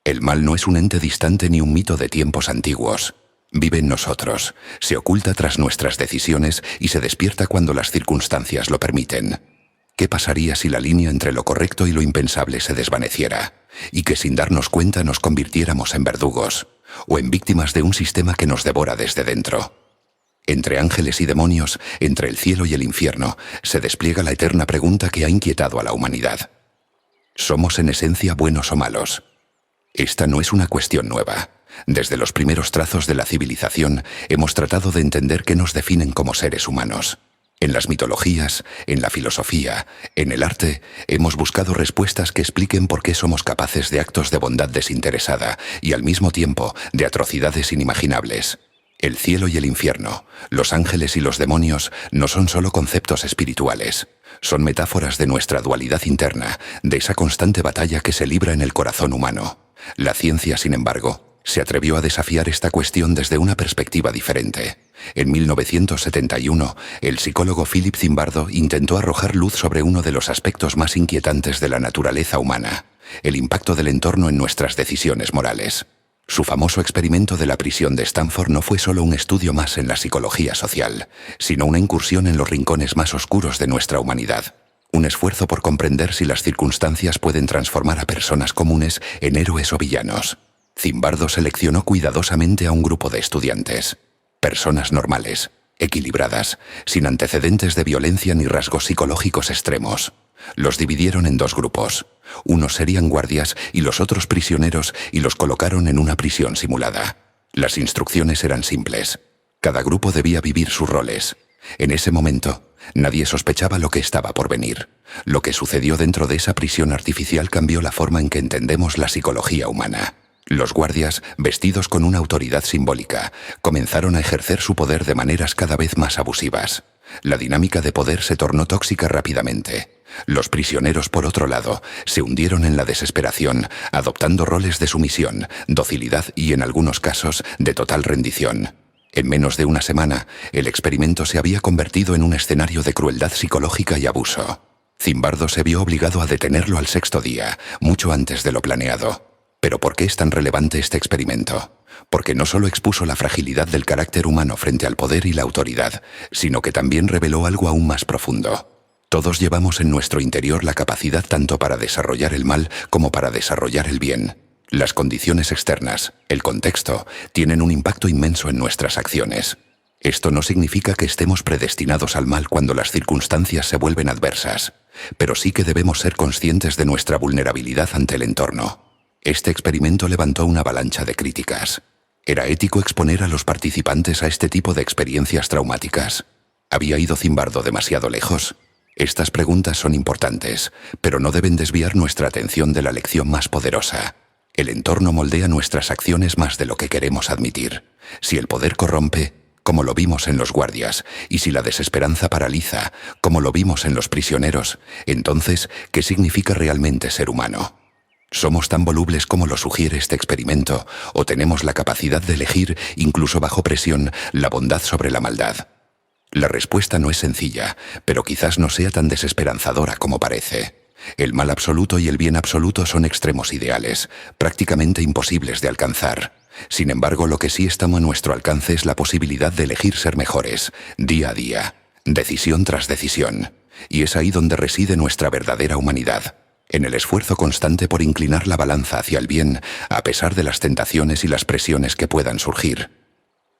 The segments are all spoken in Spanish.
El mal no es un ente distante ni un mito de tiempos antiguos. Vive en nosotros, se oculta tras nuestras decisiones y se despierta cuando las circunstancias lo permiten. ¿Qué pasaría si la línea entre lo correcto y lo impensable se desvaneciera, y que sin darnos cuenta nos convirtiéramos en verdugos, o en víctimas de un sistema que nos devora desde dentro? Entre ángeles y demonios, entre el cielo y el infierno, se despliega la eterna pregunta que ha inquietado a la humanidad. ¿Somos en esencia buenos o malos? Esta no es una cuestión nueva. Desde los primeros trazos de la civilización hemos tratado de entender qué nos definen como seres humanos. En las mitologías, en la filosofía, en el arte, hemos buscado respuestas que expliquen por qué somos capaces de actos de bondad desinteresada y al mismo tiempo de atrocidades inimaginables. El cielo y el infierno, los ángeles y los demonios no son solo conceptos espirituales. Son metáforas de nuestra dualidad interna, de esa constante batalla que se libra en el corazón humano. La ciencia, sin embargo, se atrevió a desafiar esta cuestión desde una perspectiva diferente. En 1971, el psicólogo Philip Zimbardo intentó arrojar luz sobre uno de los aspectos más inquietantes de la naturaleza humana: el impacto del entorno en nuestras decisiones morales. Su famoso experimento de la prisión de Stanford no fue solo un estudio más en la psicología social, sino una incursión en los rincones más oscuros de nuestra humanidad. Un esfuerzo por comprender si las circunstancias pueden transformar a personas comunes en héroes o villanos. Zimbardo seleccionó cuidadosamente a un grupo de estudiantes. Personas normales, equilibradas, sin antecedentes de violencia ni rasgos psicológicos extremos. Los dividieron en dos grupos. Unos serían guardias y los otros prisioneros, y los colocaron en una prisión simulada. Las instrucciones eran simples. Cada grupo debía vivir sus roles. En ese momento, nadie sospechaba lo que estaba por venir. Lo que sucedió dentro de esa prisión artificial cambió la forma en que entendemos la psicología humana. Los guardias, vestidos con una autoridad simbólica, comenzaron a ejercer su poder de maneras cada vez más abusivas. La dinámica de poder se tornó tóxica rápidamente. Los prisioneros, por otro lado, se hundieron en la desesperación, adoptando roles de sumisión, docilidad y, en algunos casos, de total rendición. En menos de una semana, el experimento se había convertido en un escenario de crueldad psicológica y abuso. Zimbardo se vio obligado a detenerlo al sexto día, mucho antes de lo planeado. ¿Pero por qué es tan relevante este experimento? Porque no solo expuso la fragilidad del carácter humano frente al poder y la autoridad, sino que también reveló algo aún más profundo. Todos llevamos en nuestro interior la capacidad tanto para desarrollar el mal como para desarrollar el bien. Las condiciones externas, el contexto, tienen un impacto inmenso en nuestras acciones. Esto no significa que estemos predestinados al mal cuando las circunstancias se vuelven adversas, pero sí que debemos ser conscientes de nuestra vulnerabilidad ante el entorno. Este experimento levantó una avalancha de críticas. ¿Era ético exponer a los participantes a este tipo de experiencias traumáticas? ¿Había ido Zimbardo demasiado lejos? Estas preguntas son importantes, pero no deben desviar nuestra atención de la lección más poderosa. El entorno moldea nuestras acciones más de lo que queremos admitir. Si el poder corrompe, como lo vimos en los guardias, y si la desesperanza paraliza, como lo vimos en los prisioneros, entonces, ¿qué significa realmente ser humano? ¿Somos tan volubles como lo sugiere este experimento, o tenemos la capacidad de elegir, incluso bajo presión, la bondad sobre la maldad? La respuesta no es sencilla, pero quizás no sea tan desesperanzadora como parece. El mal absoluto y el bien absoluto son extremos ideales, prácticamente imposibles de alcanzar. Sin embargo, lo que sí está a nuestro alcance es la posibilidad de elegir ser mejores, día a día, decisión tras decisión. Y es ahí donde reside nuestra verdadera humanidad. En el esfuerzo constante por inclinar la balanza hacia el bien, a pesar de las tentaciones y las presiones que puedan surgir.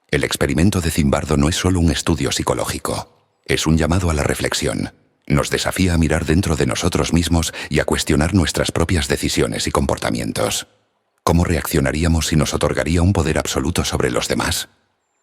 El experimento de Zimbardo no es solo un estudio psicológico, es un llamado a la reflexión. Nos desafía a mirar dentro de nosotros mismos y a cuestionar nuestras propias decisiones y comportamientos. ¿Cómo reaccionaríamos si nos otorgaría un poder absoluto sobre los demás?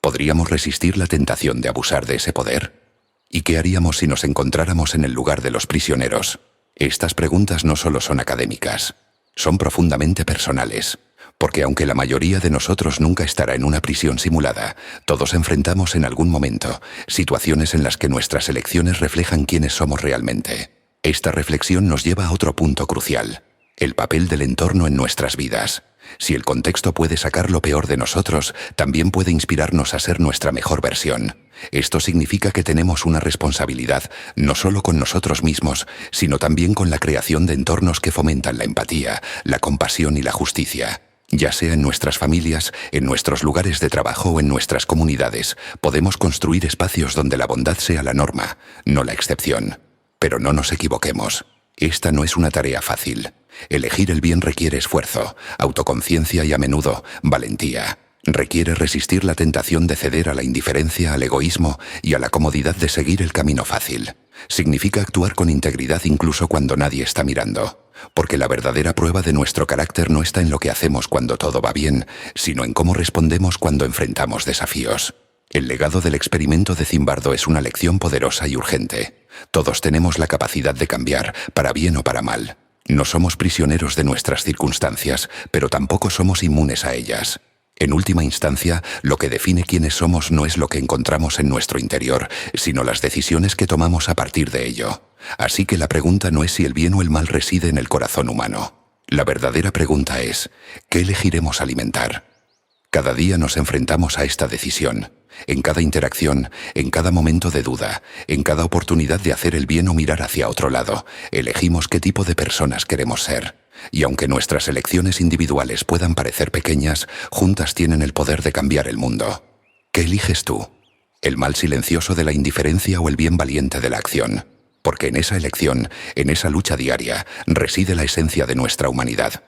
¿Podríamos resistir la tentación de abusar de ese poder? ¿Y qué haríamos si nos encontráramos en el lugar de los prisioneros? Estas preguntas no solo son académicas, son profundamente personales, porque aunque la mayoría de nosotros nunca estará en una prisión simulada, todos enfrentamos en algún momento situaciones en las que nuestras elecciones reflejan quiénes somos realmente. Esta reflexión nos lleva a otro punto crucial: el papel del entorno en nuestras vidas. Si el contexto puede sacar lo peor de nosotros, también puede inspirarnos a ser nuestra mejor versión. Esto significa que tenemos una responsabilidad, no solo con nosotros mismos, sino también con la creación de entornos que fomentan la empatía, la compasión y la justicia. Ya sea en nuestras familias, en nuestros lugares de trabajo o en nuestras comunidades, podemos construir espacios donde la bondad sea la norma, no la excepción. Pero no nos equivoquemos. Esta no es una tarea fácil. Elegir el bien requiere esfuerzo, autoconciencia y a menudo valentía. Requiere resistir la tentación de ceder a la indiferencia, al egoísmo y a la comodidad de seguir el camino fácil. Significa actuar con integridad incluso cuando nadie está mirando. Porque la verdadera prueba de nuestro carácter no está en lo que hacemos cuando todo va bien, sino en cómo respondemos cuando enfrentamos desafíos. El legado del experimento de Zimbardo es una lección poderosa y urgente. Todos tenemos la capacidad de cambiar, para bien o para mal. No somos prisioneros de nuestras circunstancias, pero tampoco somos inmunes a ellas. En última instancia, lo que define quiénes somos no es lo que encontramos en nuestro interior, sino las decisiones que tomamos a partir de ello. Así que la pregunta no es si el bien o el mal reside en el corazón humano. La verdadera pregunta es, ¿qué elegiremos alimentar? Cada día nos enfrentamos a esta decisión. En cada interacción, en cada momento de duda, en cada oportunidad de hacer el bien o mirar hacia otro lado, elegimos qué tipo de personas queremos ser. Y aunque nuestras elecciones individuales puedan parecer pequeñas, juntas tienen el poder de cambiar el mundo. ¿Qué eliges tú? ¿El mal silencioso de la indiferencia o el bien valiente de la acción? Porque en esa elección, en esa lucha diaria, reside la esencia de nuestra humanidad.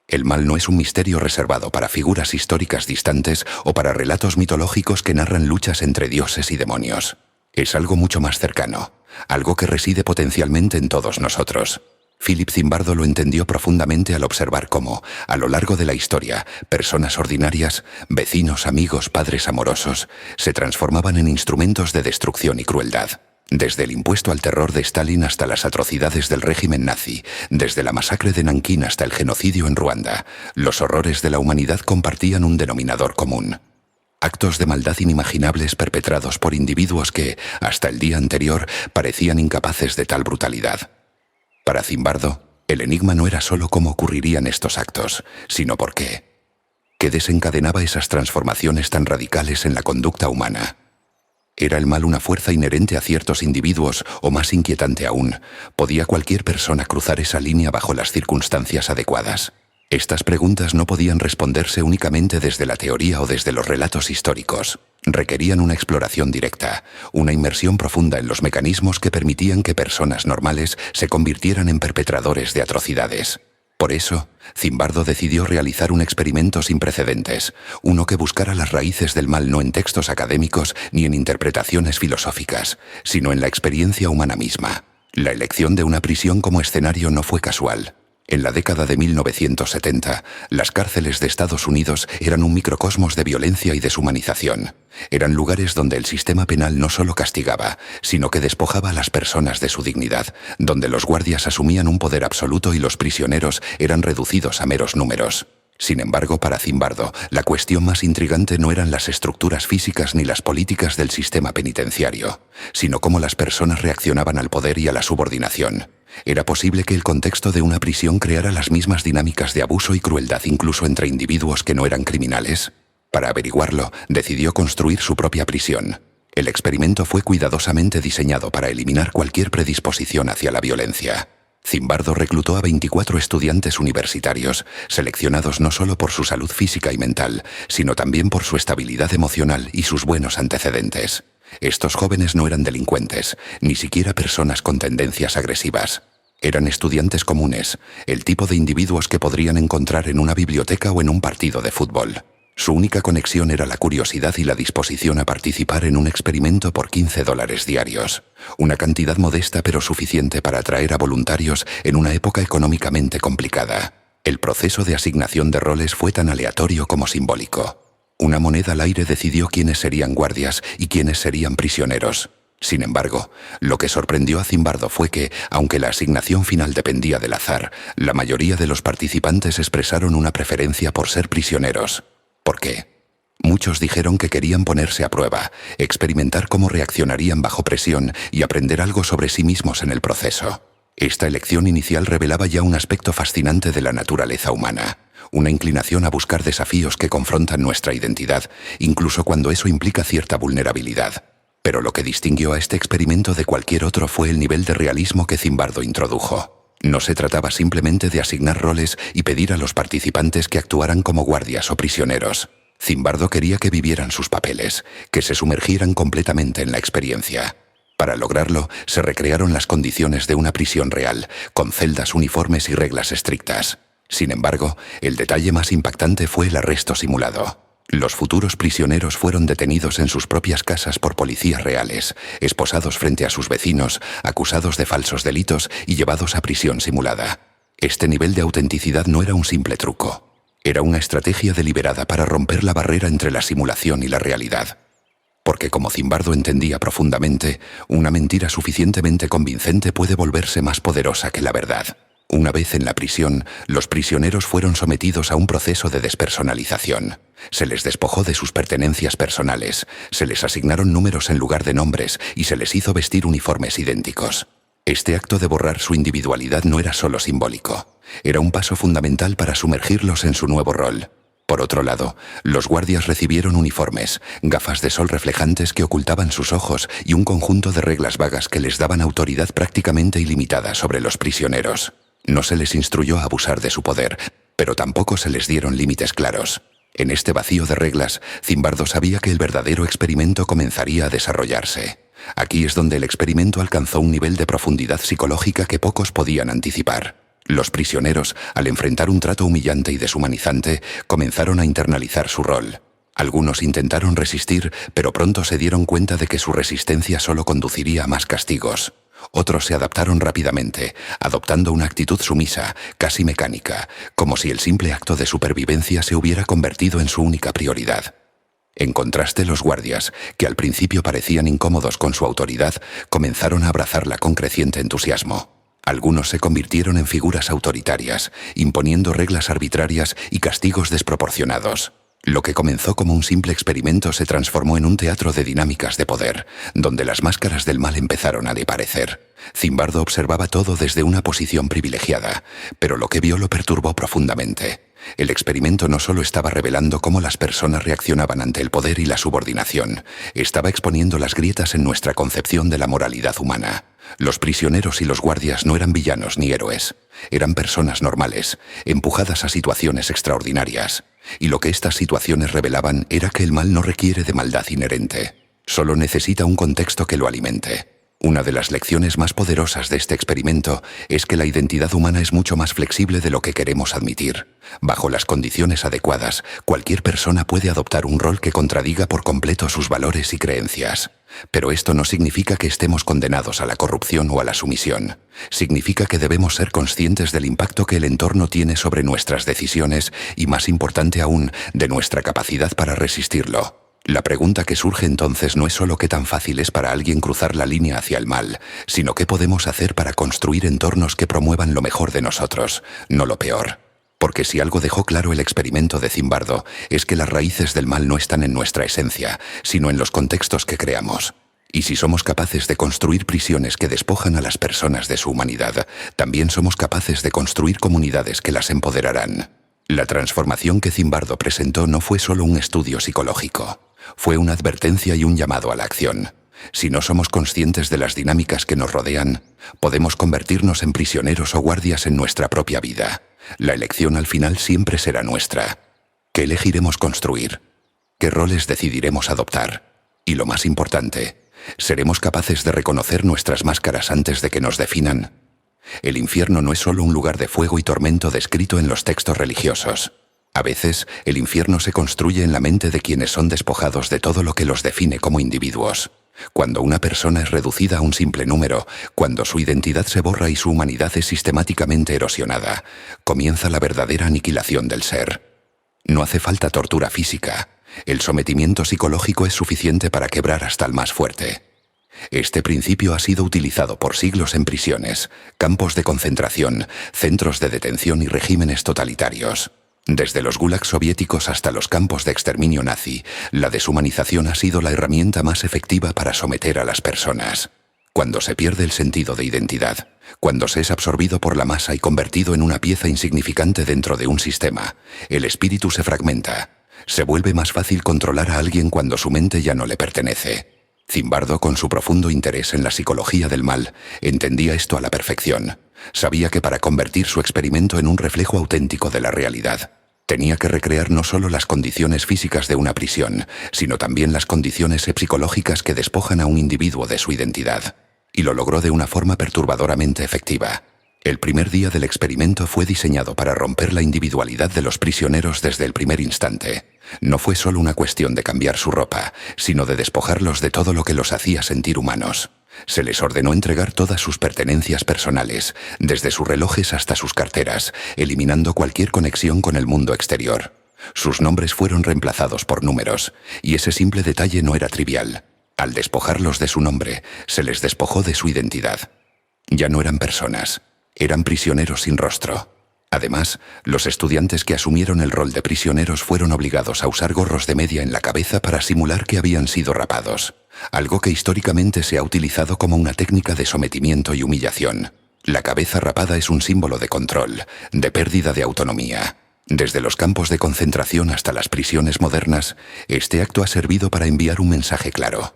El mal no es un misterio reservado para figuras históricas distantes o para relatos mitológicos que narran luchas entre dioses y demonios. Es algo mucho más cercano, algo que reside potencialmente en todos nosotros. Philip Zimbardo lo entendió profundamente al observar cómo, a lo largo de la historia, personas ordinarias, vecinos, amigos, padres amorosos, se transformaban en instrumentos de destrucción y crueldad. Desde el impuesto al terror de Stalin hasta las atrocidades del régimen nazi, desde la masacre de Nankín hasta el genocidio en Ruanda, los horrores de la humanidad compartían un denominador común. Actos de maldad inimaginables perpetrados por individuos que, hasta el día anterior, parecían incapaces de tal brutalidad. Para Zimbardo, el enigma no era solo cómo ocurrirían estos actos, sino por qué. ¿Qué desencadenaba esas transformaciones tan radicales en la conducta humana? ¿Era el mal una fuerza inherente a ciertos individuos o, más inquietante aún, podía cualquier persona cruzar esa línea bajo las circunstancias adecuadas? Estas preguntas no podían responderse únicamente desde la teoría o desde los relatos históricos. Requerían una exploración directa, una inmersión profunda en los mecanismos que permitían que personas normales se convirtieran en perpetradores de atrocidades. Por eso, Zimbardo decidió realizar un experimento sin precedentes, uno que buscara las raíces del mal no en textos académicos ni en interpretaciones filosóficas, sino en la experiencia humana misma. La elección de una prisión como escenario no fue casual. En la década de 1970, las cárceles de Estados Unidos eran un microcosmos de violencia y deshumanización. Eran lugares donde el sistema penal no solo castigaba, sino que despojaba a las personas de su dignidad, donde los guardias asumían un poder absoluto y los prisioneros eran reducidos a meros números. Sin embargo, para Zimbardo, la cuestión más intrigante no eran las estructuras físicas ni las políticas del sistema penitenciario, sino cómo las personas reaccionaban al poder y a la subordinación. ¿Era posible que el contexto de una prisión creara las mismas dinámicas de abuso y crueldad incluso entre individuos que no eran criminales? Para averiguarlo, decidió construir su propia prisión. El experimento fue cuidadosamente diseñado para eliminar cualquier predisposición hacia la violencia. Zimbardo reclutó a 24 estudiantes universitarios, seleccionados no solo por su salud física y mental, sino también por su estabilidad emocional y sus buenos antecedentes. Estos jóvenes no eran delincuentes, ni siquiera personas con tendencias agresivas. Eran estudiantes comunes, el tipo de individuos que podrían encontrar en una biblioteca o en un partido de fútbol. Su única conexión era la curiosidad y la disposición a participar en un experimento por $15 diarios. Una cantidad modesta pero suficiente para atraer a voluntarios en una época económicamente complicada. El proceso de asignación de roles fue tan aleatorio como simbólico. Una moneda al aire decidió quiénes serían guardias y quiénes serían prisioneros. Sin embargo, lo que sorprendió a Zimbardo fue que, aunque la asignación final dependía del azar, la mayoría de los participantes expresaron una preferencia por ser prisioneros. ¿Por qué? Muchos dijeron que querían ponerse a prueba, experimentar cómo reaccionarían bajo presión y aprender algo sobre sí mismos en el proceso. Esta elección inicial revelaba ya un aspecto fascinante de la naturaleza humana, una inclinación a buscar desafíos que confrontan nuestra identidad, incluso cuando eso implica cierta vulnerabilidad. Pero lo que distinguió a este experimento de cualquier otro fue el nivel de realismo que Zimbardo introdujo. No se trataba simplemente de asignar roles y pedir a los participantes que actuaran como guardias o prisioneros. Zimbardo quería que vivieran sus papeles, que se sumergieran completamente en la experiencia. Para lograrlo, se recrearon las condiciones de una prisión real, con celdas, uniformes y reglas estrictas. Sin embargo, el detalle más impactante fue el arresto simulado. Los futuros prisioneros fueron detenidos en sus propias casas por policías reales, esposados frente a sus vecinos, acusados de falsos delitos y llevados a prisión simulada. Este nivel de autenticidad no era un simple truco. Era una estrategia deliberada para romper la barrera entre la simulación y la realidad. Porque como Zimbardo entendía profundamente, una mentira suficientemente convincente puede volverse más poderosa que la verdad. Una vez en la prisión, los prisioneros fueron sometidos a un proceso de despersonalización. Se les despojó de sus pertenencias personales, se les asignaron números en lugar de nombres y se les hizo vestir uniformes idénticos. Este acto de borrar su individualidad no era solo simbólico, era un paso fundamental para sumergirlos en su nuevo rol. Por otro lado, los guardias recibieron uniformes, gafas de sol reflejantes que ocultaban sus ojos y un conjunto de reglas vagas que les daban autoridad prácticamente ilimitada sobre los prisioneros. No se les instruyó a abusar de su poder, pero tampoco se les dieron límites claros. En este vacío de reglas, Zimbardo sabía que el verdadero experimento comenzaría a desarrollarse. Aquí es donde el experimento alcanzó un nivel de profundidad psicológica que pocos podían anticipar. Los prisioneros, al enfrentar un trato humillante y deshumanizante, comenzaron a internalizar su rol. Algunos intentaron resistir, pero pronto se dieron cuenta de que su resistencia solo conduciría a más castigos. Otros se adaptaron rápidamente, adoptando una actitud sumisa, casi mecánica, como si el simple acto de supervivencia se hubiera convertido en su única prioridad. En contraste, los guardias, que al principio parecían incómodos con su autoridad, comenzaron a abrazarla con creciente entusiasmo. Algunos se convirtieron en figuras autoritarias, imponiendo reglas arbitrarias y castigos desproporcionados. Lo que comenzó como un simple experimento se transformó en un teatro de dinámicas de poder, donde las máscaras del mal empezaron a desaparecer. Zimbardo observaba todo desde una posición privilegiada, pero lo que vio lo perturbó profundamente. El experimento no solo estaba revelando cómo las personas reaccionaban ante el poder y la subordinación, estaba exponiendo las grietas en nuestra concepción de la moralidad humana. Los prisioneros y los guardias no eran villanos ni héroes, eran personas normales, empujadas a situaciones extraordinarias. Y lo que estas situaciones revelaban era que el mal no requiere de maldad inherente, solo necesita un contexto que lo alimente. Una de las lecciones más poderosas de este experimento es que la identidad humana es mucho más flexible de lo que queremos admitir. Bajo las condiciones adecuadas, cualquier persona puede adoptar un rol que contradiga por completo sus valores y creencias. Pero esto no significa que estemos condenados a la corrupción o a la sumisión. Significa que debemos ser conscientes del impacto que el entorno tiene sobre nuestras decisiones y, más importante aún, de nuestra capacidad para resistirlo. La pregunta que surge entonces no es solo qué tan fácil es para alguien cruzar la línea hacia el mal, sino qué podemos hacer para construir entornos que promuevan lo mejor de nosotros, no lo peor. Porque si algo dejó claro el experimento de Zimbardo, es que las raíces del mal no están en nuestra esencia, sino en los contextos que creamos. Y si somos capaces de construir prisiones que despojan a las personas de su humanidad, también somos capaces de construir comunidades que las empoderarán. La transformación que Zimbardo presentó no fue solo un estudio psicológico. Fue una advertencia y un llamado a la acción. Si no somos conscientes de las dinámicas que nos rodean, podemos convertirnos en prisioneros o guardias en nuestra propia vida. La elección al final siempre será nuestra. ¿Qué elegiremos construir? ¿Qué roles decidiremos adoptar? Y lo más importante, ¿seremos capaces de reconocer nuestras máscaras antes de que nos definan? El infierno no es solo un lugar de fuego y tormento descrito en los textos religiosos. A veces, el infierno se construye en la mente de quienes son despojados de todo lo que los define como individuos. Cuando una persona es reducida a un simple número, cuando su identidad se borra y su humanidad es sistemáticamente erosionada, comienza la verdadera aniquilación del ser. No hace falta tortura física. El sometimiento psicológico es suficiente para quebrar hasta el más fuerte. Este principio ha sido utilizado por siglos en prisiones, campos de concentración, centros de detención y regímenes totalitarios. Desde los gulags soviéticos hasta los campos de exterminio nazi, la deshumanización ha sido la herramienta más efectiva para someter a las personas. Cuando se pierde el sentido de identidad, cuando se es absorbido por la masa y convertido en una pieza insignificante dentro de un sistema, el espíritu se fragmenta. Se vuelve más fácil controlar a alguien cuando su mente ya no le pertenece. Zimbardo, con su profundo interés en la psicología del mal, entendía esto a la perfección. Sabía que para convertir su experimento en un reflejo auténtico de la realidad, tenía que recrear no solo las condiciones físicas de una prisión, sino también las condiciones psicológicas que despojan a un individuo de su identidad. Y lo logró de una forma perturbadoramente efectiva. El primer día del experimento fue diseñado para romper la individualidad de los prisioneros desde el primer instante. No fue solo una cuestión de cambiar su ropa, sino de despojarlos de todo lo que los hacía sentir humanos. Se les ordenó entregar todas sus pertenencias personales, desde sus relojes hasta sus carteras, eliminando cualquier conexión con el mundo exterior. Sus nombres fueron reemplazados por números, y ese simple detalle no era trivial. Al despojarlos de su nombre, se les despojó de su identidad. Ya no eran personas, eran prisioneros sin rostro. Además, los estudiantes que asumieron el rol de prisioneros fueron obligados a usar gorros de media en la cabeza para simular que habían sido rapados, algo que históricamente se ha utilizado como una técnica de sometimiento y humillación. La cabeza rapada es un símbolo de control, de pérdida de autonomía. Desde los campos de concentración hasta las prisiones modernas, este acto ha servido para enviar un mensaje claro.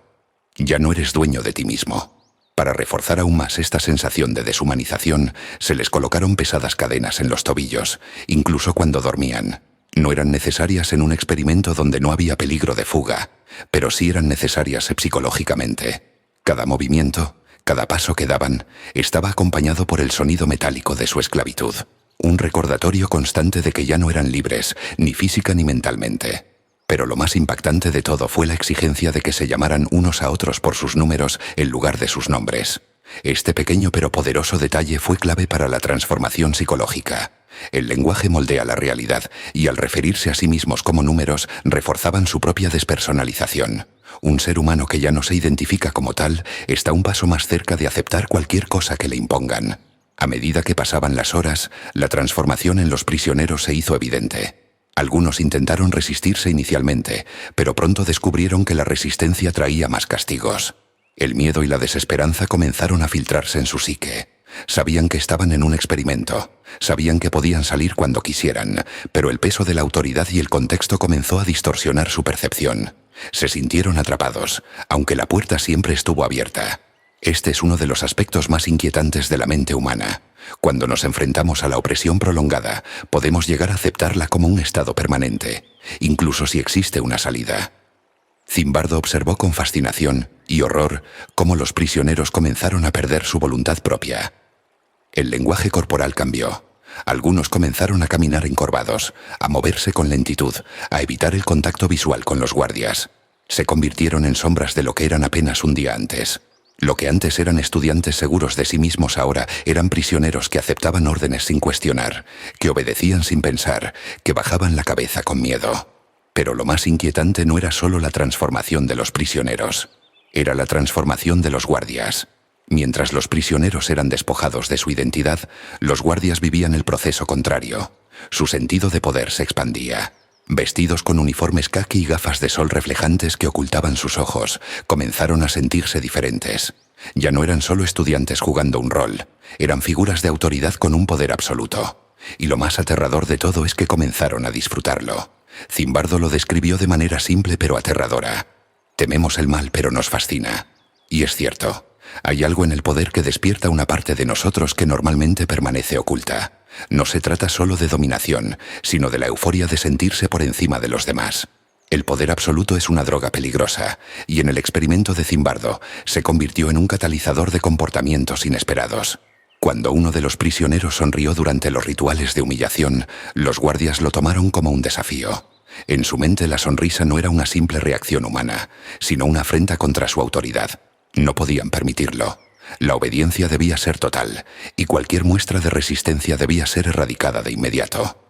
Ya no eres dueño de ti mismo. Para reforzar aún más esta sensación de deshumanización, se les colocaron pesadas cadenas en los tobillos, incluso cuando dormían. No eran necesarias en un experimento donde no había peligro de fuga, pero sí eran necesarias psicológicamente. Cada movimiento, cada paso que daban, estaba acompañado por el sonido metálico de su esclavitud. Un recordatorio constante de que ya no eran libres, ni física ni mentalmente. Pero lo más impactante de todo fue la exigencia de que se llamaran unos a otros por sus números en lugar de sus nombres. Este pequeño pero poderoso detalle fue clave para la transformación psicológica. El lenguaje moldea la realidad, y al referirse a sí mismos como números, reforzaban su propia despersonalización. Un ser humano que ya no se identifica como tal está un paso más cerca de aceptar cualquier cosa que le impongan. A medida que pasaban las horas, la transformación en los prisioneros se hizo evidente. Algunos intentaron resistirse inicialmente, pero pronto descubrieron que la resistencia traía más castigos. El miedo y la desesperanza comenzaron a filtrarse en su psique. Sabían que estaban en un experimento, sabían que podían salir cuando quisieran, pero el peso de la autoridad y el contexto comenzó a distorsionar su percepción. Se sintieron atrapados, aunque la puerta siempre estuvo abierta. Este es uno de los aspectos más inquietantes de la mente humana. Cuando nos enfrentamos a la opresión prolongada, podemos llegar a aceptarla como un estado permanente, incluso si existe una salida. Zimbardo observó con fascinación y horror cómo los prisioneros comenzaron a perder su voluntad propia. El lenguaje corporal cambió. Algunos comenzaron a caminar encorvados, a moverse con lentitud, a evitar el contacto visual con los guardias. Se convirtieron en sombras de lo que eran apenas un día antes. Lo que antes eran estudiantes seguros de sí mismos ahora eran prisioneros que aceptaban órdenes sin cuestionar, que obedecían sin pensar, que bajaban la cabeza con miedo. Pero lo más inquietante no era solo la transformación de los prisioneros, era la transformación de los guardias. Mientras los prisioneros eran despojados de su identidad, los guardias vivían el proceso contrario. Su sentido de poder se expandía. Vestidos con uniformes caqui y gafas de sol reflejantes que ocultaban sus ojos, comenzaron a sentirse diferentes. Ya no eran solo estudiantes jugando un rol, eran figuras de autoridad con un poder absoluto. Y lo más aterrador de todo es que comenzaron a disfrutarlo. Zimbardo lo describió de manera simple pero aterradora. Tememos el mal, pero nos fascina. Y es cierto. Hay algo en el poder que despierta una parte de nosotros que normalmente permanece oculta. No se trata solo de dominación, sino de la euforia de sentirse por encima de los demás. El poder absoluto es una droga peligrosa, y en el experimento de Zimbardo se convirtió en un catalizador de comportamientos inesperados. Cuando uno de los prisioneros sonrió durante los rituales de humillación, los guardias lo tomaron como un desafío. En su mente la sonrisa no era una simple reacción humana, sino una afrenta contra su autoridad. No podían permitirlo. La obediencia debía ser total, y cualquier muestra de resistencia debía ser erradicada de inmediato.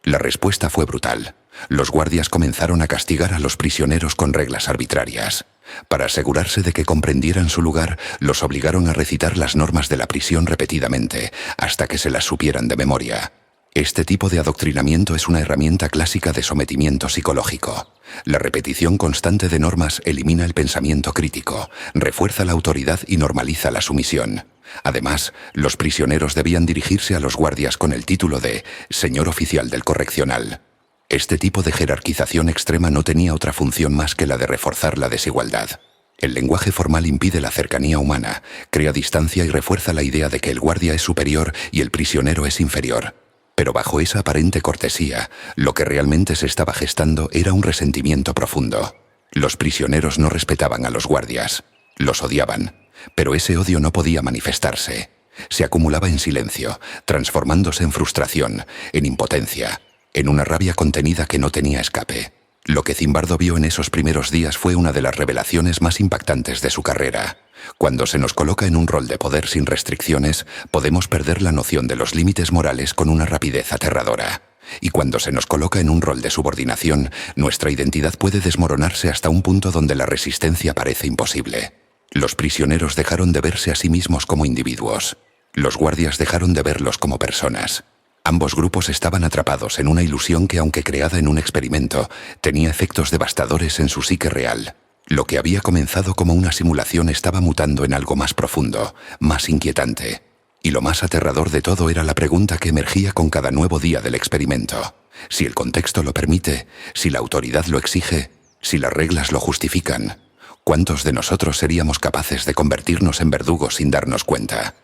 La respuesta fue brutal. Los guardias comenzaron a castigar a los prisioneros con reglas arbitrarias. Para asegurarse de que comprendieran su lugar, los obligaron a recitar las normas de la prisión repetidamente, hasta que se las supieran de memoria. Este tipo de adoctrinamiento es una herramienta clásica de sometimiento psicológico. La repetición constante de normas elimina el pensamiento crítico, refuerza la autoridad y normaliza la sumisión. Además, los prisioneros debían dirigirse a los guardias con el título de «Señor Oficial del Correccional». Este tipo de jerarquización extrema no tenía otra función más que la de reforzar la desigualdad. El lenguaje formal impide la cercanía humana, crea distancia y refuerza la idea de que el guardia es superior y el prisionero es inferior. Pero bajo esa aparente cortesía, lo que realmente se estaba gestando era un resentimiento profundo. Los prisioneros no respetaban a los guardias, los odiaban, pero ese odio no podía manifestarse. Se acumulaba en silencio, transformándose en frustración, en impotencia, en una rabia contenida que no tenía escape. Lo que Zimbardo vio en esos primeros días fue una de las revelaciones más impactantes de su carrera. Cuando se nos coloca en un rol de poder sin restricciones, podemos perder la noción de los límites morales con una rapidez aterradora. Y cuando se nos coloca en un rol de subordinación, nuestra identidad puede desmoronarse hasta un punto donde la resistencia parece imposible. Los prisioneros dejaron de verse a sí mismos como individuos. Los guardias dejaron de verlos como personas. Ambos grupos estaban atrapados en una ilusión que, aunque creada en un experimento, tenía efectos devastadores en su psique real. Lo que había comenzado como una simulación estaba mutando en algo más profundo, más inquietante. Y lo más aterrador de todo era la pregunta que emergía con cada nuevo día del experimento. Si el contexto lo permite, si la autoridad lo exige, si las reglas lo justifican, ¿cuántos de nosotros seríamos capaces de convertirnos en verdugos sin darnos cuenta?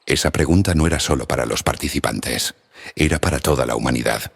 Esa pregunta no era solo para los participantes, era para toda la humanidad.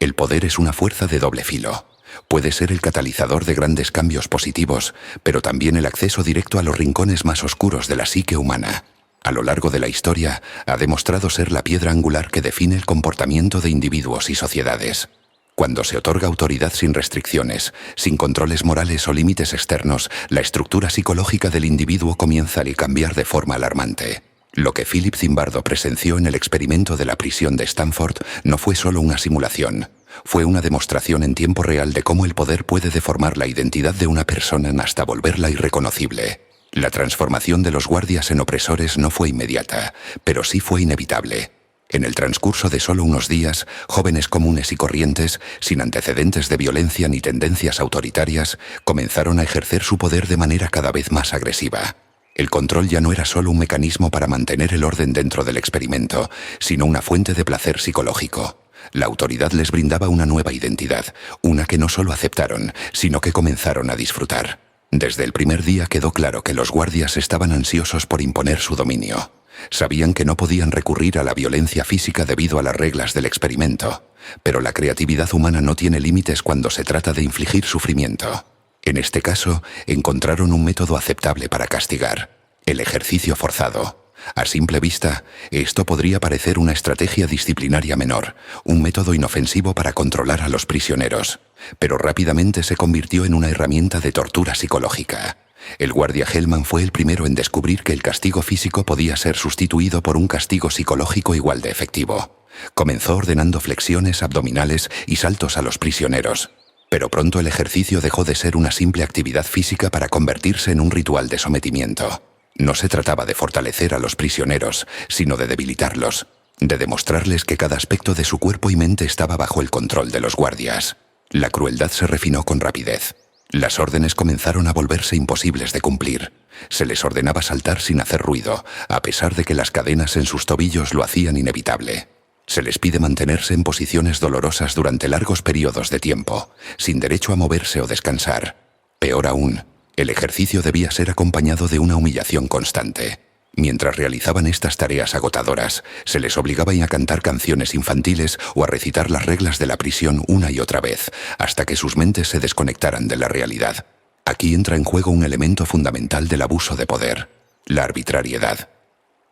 El poder es una fuerza de doble filo. Puede ser el catalizador de grandes cambios positivos, pero también el acceso directo a los rincones más oscuros de la psique humana. A lo largo de la historia, ha demostrado ser la piedra angular que define el comportamiento de individuos y sociedades. Cuando se otorga autoridad sin restricciones, sin controles morales o límites externos, la estructura psicológica del individuo comienza a cambiar de forma alarmante. Lo que Philip Zimbardo presenció en el experimento de la prisión de Stanford no fue solo una simulación, fue una demostración en tiempo real de cómo el poder puede deformar la identidad de una persona hasta volverla irreconocible. La transformación de los guardias en opresores no fue inmediata, pero sí fue inevitable. En el transcurso de solo unos días, jóvenes comunes y corrientes, sin antecedentes de violencia ni tendencias autoritarias, comenzaron a ejercer su poder de manera cada vez más agresiva. El control ya no era solo un mecanismo para mantener el orden dentro del experimento, sino una fuente de placer psicológico. La autoridad les brindaba una nueva identidad, una que no solo aceptaron, sino que comenzaron a disfrutar. Desde el primer día quedó claro que los guardias estaban ansiosos por imponer su dominio. Sabían que no podían recurrir a la violencia física debido a las reglas del experimento, pero la creatividad humana no tiene límites cuando se trata de infligir sufrimiento. En este caso, encontraron un método aceptable para castigar: el ejercicio forzado. A simple vista, esto podría parecer una estrategia disciplinaria menor, un método inofensivo para controlar a los prisioneros, pero rápidamente se convirtió en una herramienta de tortura psicológica. El guardia Hellman fue el primero en descubrir que el castigo físico podía ser sustituido por un castigo psicológico igual de efectivo. Comenzó ordenando flexiones abdominales y saltos a los prisioneros. Pero pronto el ejercicio dejó de ser una simple actividad física para convertirse en un ritual de sometimiento. No se trataba de fortalecer a los prisioneros, sino de debilitarlos, de demostrarles que cada aspecto de su cuerpo y mente estaba bajo el control de los guardias. La crueldad se refinó con rapidez. Las órdenes comenzaron a volverse imposibles de cumplir. Se les ordenaba saltar sin hacer ruido, a pesar de que las cadenas en sus tobillos lo hacían inevitable. Se les pide mantenerse en posiciones dolorosas durante largos periodos de tiempo, sin derecho a moverse o descansar. Peor aún, el ejercicio debía ser acompañado de una humillación constante. Mientras realizaban estas tareas agotadoras, se les obligaba a cantar canciones infantiles o a recitar las reglas de la prisión una y otra vez, hasta que sus mentes se desconectaran de la realidad. Aquí entra en juego un elemento fundamental del abuso de poder: la arbitrariedad.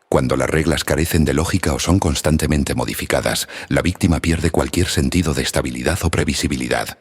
Cuando las reglas carecen de lógica o son constantemente modificadas, la víctima pierde cualquier sentido de estabilidad o previsibilidad.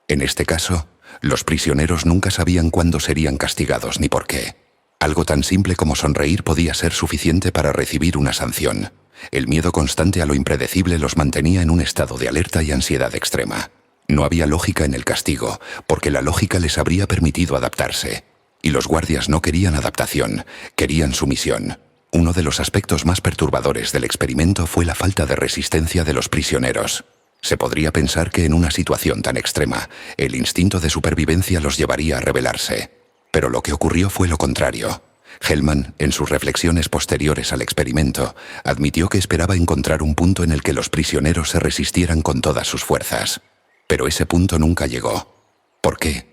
En este caso, los prisioneros nunca sabían cuándo serían castigados ni por qué. Algo tan simple como sonreír podía ser suficiente para recibir una sanción. El miedo constante a lo impredecible los mantenía en un estado de alerta y ansiedad extrema. No había lógica en el castigo, porque la lógica les habría permitido adaptarse. Y los guardias no querían adaptación, querían sumisión. Uno de los aspectos más perturbadores del experimento fue la falta de resistencia de los prisioneros. Se podría pensar que en una situación tan extrema, el instinto de supervivencia los llevaría a rebelarse. Pero lo que ocurrió fue lo contrario. Hellman, en sus reflexiones posteriores al experimento, admitió que esperaba encontrar un punto en el que los prisioneros se resistieran con todas sus fuerzas. Pero ese punto nunca llegó. ¿Por qué?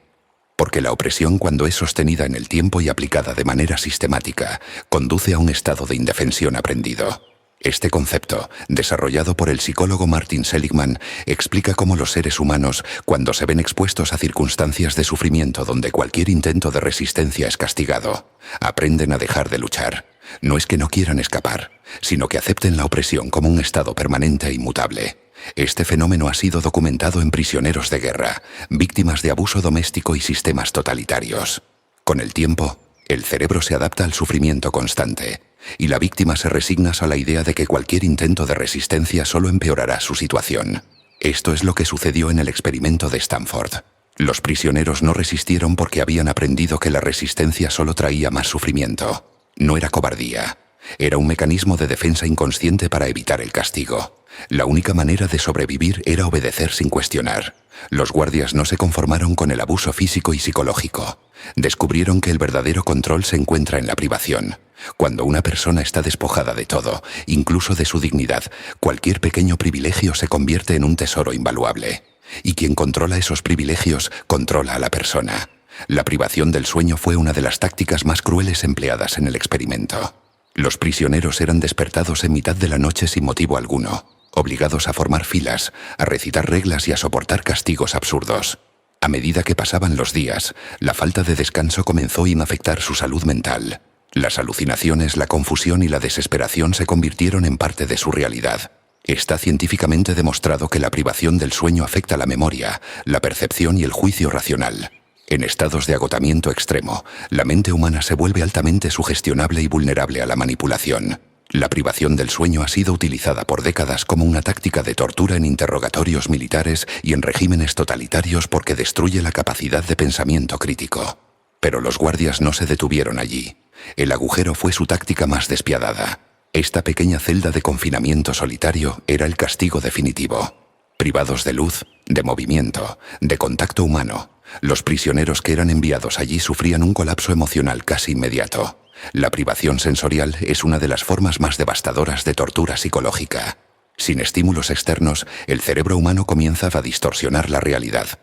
Porque la opresión, cuando es sostenida en el tiempo y aplicada de manera sistemática, conduce a un estado de indefensión aprendido. Este concepto, desarrollado por el psicólogo Martin Seligman, explica cómo los seres humanos, cuando se ven expuestos a circunstancias de sufrimiento donde cualquier intento de resistencia es castigado, aprenden a dejar de luchar. No es que no quieran escapar, sino que acepten la opresión como un estado permanente e inmutable. Este fenómeno ha sido documentado en prisioneros de guerra, víctimas de abuso doméstico y sistemas totalitarios. Con el tiempo, el cerebro se adapta al sufrimiento constante, y la víctima se resigna a la idea de que cualquier intento de resistencia solo empeorará su situación. Esto es lo que sucedió en el experimento de Stanford. Los prisioneros no resistieron porque habían aprendido que la resistencia solo traía más sufrimiento. No era cobardía. Era un mecanismo de defensa inconsciente para evitar el castigo. La única manera de sobrevivir era obedecer sin cuestionar. Los guardias no se conformaron con el abuso físico y psicológico. Descubrieron que el verdadero control se encuentra en la privación. Cuando una persona está despojada de todo, incluso de su dignidad, cualquier pequeño privilegio se convierte en un tesoro invaluable. Y quien controla esos privilegios, controla a la persona. La privación del sueño fue una de las tácticas más crueles empleadas en el experimento. Los prisioneros eran despertados en mitad de la noche sin motivo alguno, obligados a formar filas, a recitar reglas y a soportar castigos absurdos. A medida que pasaban los días, la falta de descanso comenzó a afectar su salud mental. Las alucinaciones, la confusión y la desesperación se convirtieron en parte de su realidad. Está científicamente demostrado que la privación del sueño afecta la memoria, la percepción y el juicio racional. En estados de agotamiento extremo, la mente humana se vuelve altamente sugestionable y vulnerable a la manipulación. La privación del sueño ha sido utilizada por décadas como una táctica de tortura en interrogatorios militares y en regímenes totalitarios porque destruye la capacidad de pensamiento crítico. Pero los guardias no se detuvieron allí. El agujero fue su táctica más despiadada. Esta pequeña celda de confinamiento solitario era el castigo definitivo. Privados de luz, de movimiento, de contacto humano, los prisioneros que eran enviados allí sufrían un colapso emocional casi inmediato. La privación sensorial es una de las formas más devastadoras de tortura psicológica. Sin estímulos externos, el cerebro humano comienza a distorsionar la realidad.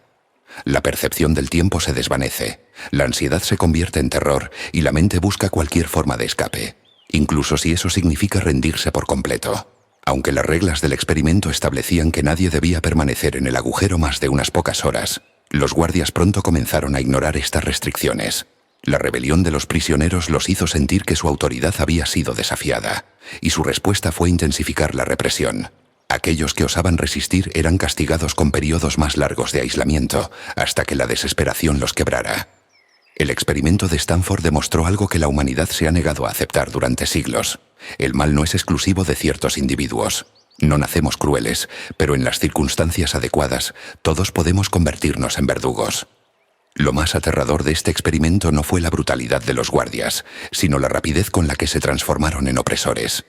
La percepción del tiempo se desvanece, la ansiedad se convierte en terror y la mente busca cualquier forma de escape, incluso si eso significa rendirse por completo. Aunque las reglas del experimento establecían que nadie debía permanecer en el agujero más de unas pocas horas, los guardias pronto comenzaron a ignorar estas restricciones. La rebelión de los prisioneros los hizo sentir que su autoridad había sido desafiada, y su respuesta fue intensificar la represión. Aquellos que osaban resistir eran castigados con periodos más largos de aislamiento, hasta que la desesperación los quebrara. El experimento de Stanford demostró algo que la humanidad se ha negado a aceptar durante siglos. El mal no es exclusivo de ciertos individuos. No nacemos crueles, pero en las circunstancias adecuadas, todos podemos convertirnos en verdugos. Lo más aterrador de este experimento no fue la brutalidad de los guardias, sino la rapidez con la que se transformaron en opresores.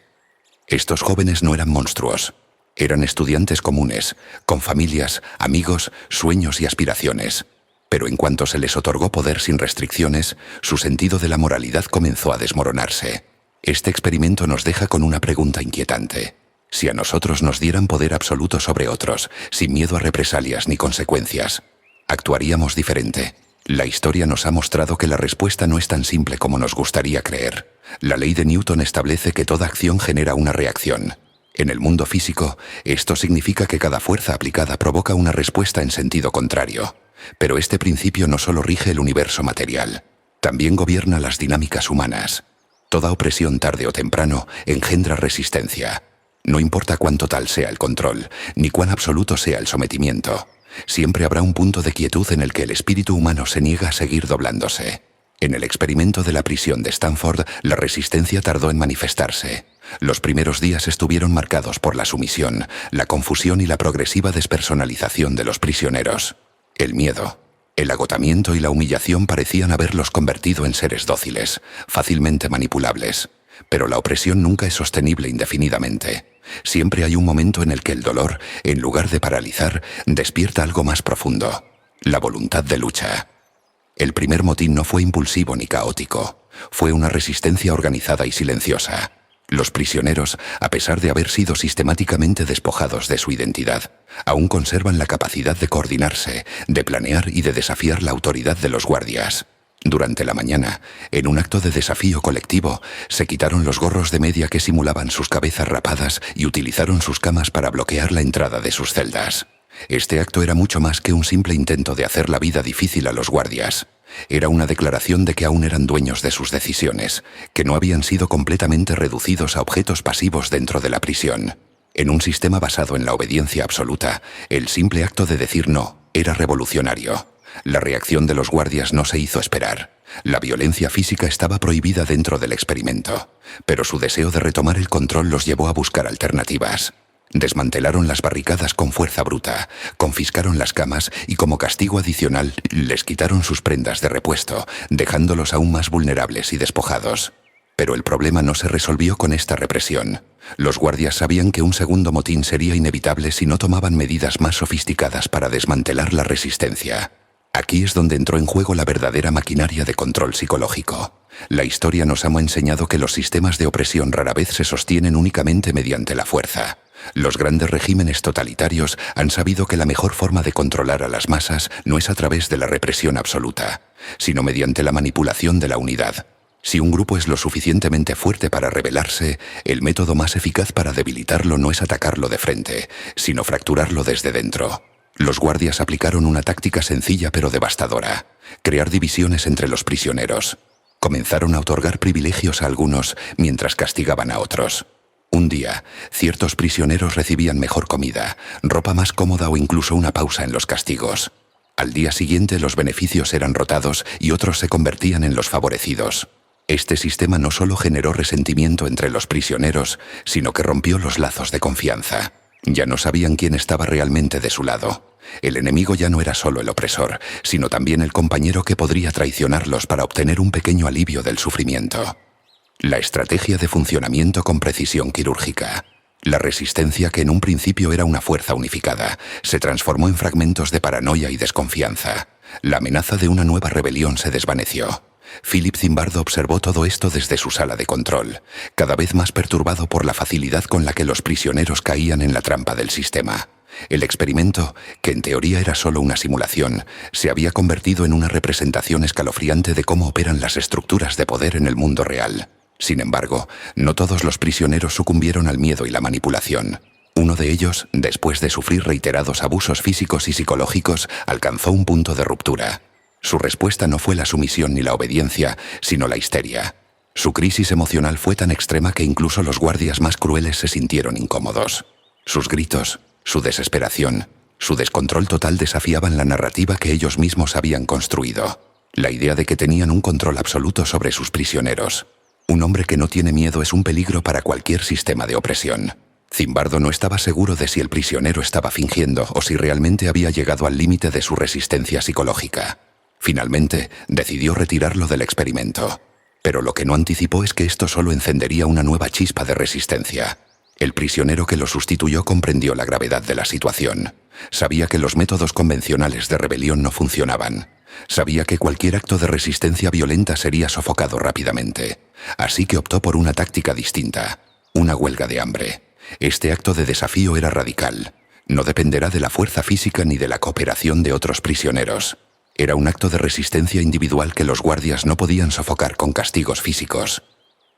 Estos jóvenes no eran monstruos. Eran estudiantes comunes, con familias, amigos, sueños y aspiraciones. Pero en cuanto se les otorgó poder sin restricciones, su sentido de la moralidad comenzó a desmoronarse. Este experimento nos deja con una pregunta inquietante. Si a nosotros nos dieran poder absoluto sobre otros, sin miedo a represalias ni consecuencias, ¿actuaríamos diferente? La historia nos ha mostrado que la respuesta no es tan simple como nos gustaría creer. La ley de Newton establece que toda acción genera una reacción. En el mundo físico, esto significa que cada fuerza aplicada provoca una respuesta en sentido contrario. Pero este principio no solo rige el universo material, también gobierna las dinámicas humanas. Toda opresión tarde o temprano engendra resistencia. No importa cuán total sea el control, ni cuán absoluto sea el sometimiento. Siempre habrá un punto de quietud en el que el espíritu humano se niega a seguir doblándose. En el experimento de la prisión de Stanford, la resistencia tardó en manifestarse. Los primeros días estuvieron marcados por la sumisión, la confusión y la progresiva despersonalización de los prisioneros. El miedo, el agotamiento y la humillación parecían haberlos convertido en seres dóciles, fácilmente manipulables. Pero la opresión nunca es sostenible indefinidamente. Siempre hay un momento en el que el dolor, en lugar de paralizar, despierta algo más profundo: la voluntad de lucha. El primer motín no fue impulsivo ni caótico. Fue una resistencia organizada y silenciosa. Los prisioneros, a pesar de haber sido sistemáticamente despojados de su identidad, aún conservan la capacidad de coordinarse, de planear y de desafiar la autoridad de los guardias. Durante la mañana, en un acto de desafío colectivo, se quitaron los gorros de media que simulaban sus cabezas rapadas y utilizaron sus camas para bloquear la entrada de sus celdas. Este acto era mucho más que un simple intento de hacer la vida difícil a los guardias. Era una declaración de que aún eran dueños de sus decisiones, que no habían sido completamente reducidos a objetos pasivos dentro de la prisión. En un sistema basado en la obediencia absoluta, el simple acto de decir no era revolucionario. La reacción de los guardias no se hizo esperar. La violencia física estaba prohibida dentro del experimento, pero su deseo de retomar el control los llevó a buscar alternativas. Desmantelaron las barricadas con fuerza bruta, confiscaron las camas y como castigo adicional les quitaron sus prendas de repuesto, dejándolos aún más vulnerables y despojados. Pero el problema no se resolvió con esta represión. Los guardias sabían que un segundo motín sería inevitable si no tomaban medidas más sofisticadas para desmantelar la resistencia. Aquí es donde entró en juego la verdadera maquinaria de control psicológico. La historia nos ha enseñado que los sistemas de opresión rara vez se sostienen únicamente mediante la fuerza. Los grandes regímenes totalitarios han sabido que la mejor forma de controlar a las masas no es a través de la represión absoluta, sino mediante la manipulación de la unidad. Si un grupo es lo suficientemente fuerte para rebelarse, el método más eficaz para debilitarlo no es atacarlo de frente, sino fracturarlo desde dentro. Los guardias aplicaron una táctica sencilla pero devastadora: crear divisiones entre los prisioneros. Comenzaron a otorgar privilegios a algunos mientras castigaban a otros. Un día, ciertos prisioneros recibían mejor comida, ropa más cómoda o incluso una pausa en los castigos. Al día siguiente los beneficios eran rotados y otros se convertían en los favorecidos. Este sistema no solo generó resentimiento entre los prisioneros, sino que rompió los lazos de confianza. Ya no sabían quién estaba realmente de su lado. El enemigo ya no era solo el opresor, sino también el compañero que podría traicionarlos para obtener un pequeño alivio del sufrimiento. La estrategia de funcionamiento con precisión quirúrgica. La resistencia, que en un principio era una fuerza unificada, se transformó en fragmentos de paranoia y desconfianza. La amenaza de una nueva rebelión se desvaneció. Philip Zimbardo observó todo esto desde su sala de control, cada vez más perturbado por la facilidad con la que los prisioneros caían en la trampa del sistema. El experimento, que en teoría era solo una simulación, se había convertido en una representación escalofriante de cómo operan las estructuras de poder en el mundo real. Sin embargo, no todos los prisioneros sucumbieron al miedo y la manipulación. Uno de ellos, después de sufrir reiterados abusos físicos y psicológicos, alcanzó un punto de ruptura. Su respuesta no fue la sumisión ni la obediencia, sino la histeria. Su crisis emocional fue tan extrema que incluso los guardias más crueles se sintieron incómodos. Sus gritos, su desesperación, su descontrol total desafiaban la narrativa que ellos mismos habían construido. La idea de que tenían un control absoluto sobre sus prisioneros. Un hombre que no tiene miedo es un peligro para cualquier sistema de opresión. Zimbardo no estaba seguro de si el prisionero estaba fingiendo o si realmente había llegado al límite de su resistencia psicológica. Finalmente, decidió retirarlo del experimento. Pero lo que no anticipó es que esto solo encendería una nueva chispa de resistencia. El prisionero que lo sustituyó comprendió la gravedad de la situación. Sabía que los métodos convencionales de rebelión no funcionaban. Sabía que cualquier acto de resistencia violenta sería sofocado rápidamente. Así que optó por una táctica distinta: una huelga de hambre. Este acto de desafío era radical. No dependerá de la fuerza física ni de la cooperación de otros prisioneros. Era un acto de resistencia individual que los guardias no podían sofocar con castigos físicos.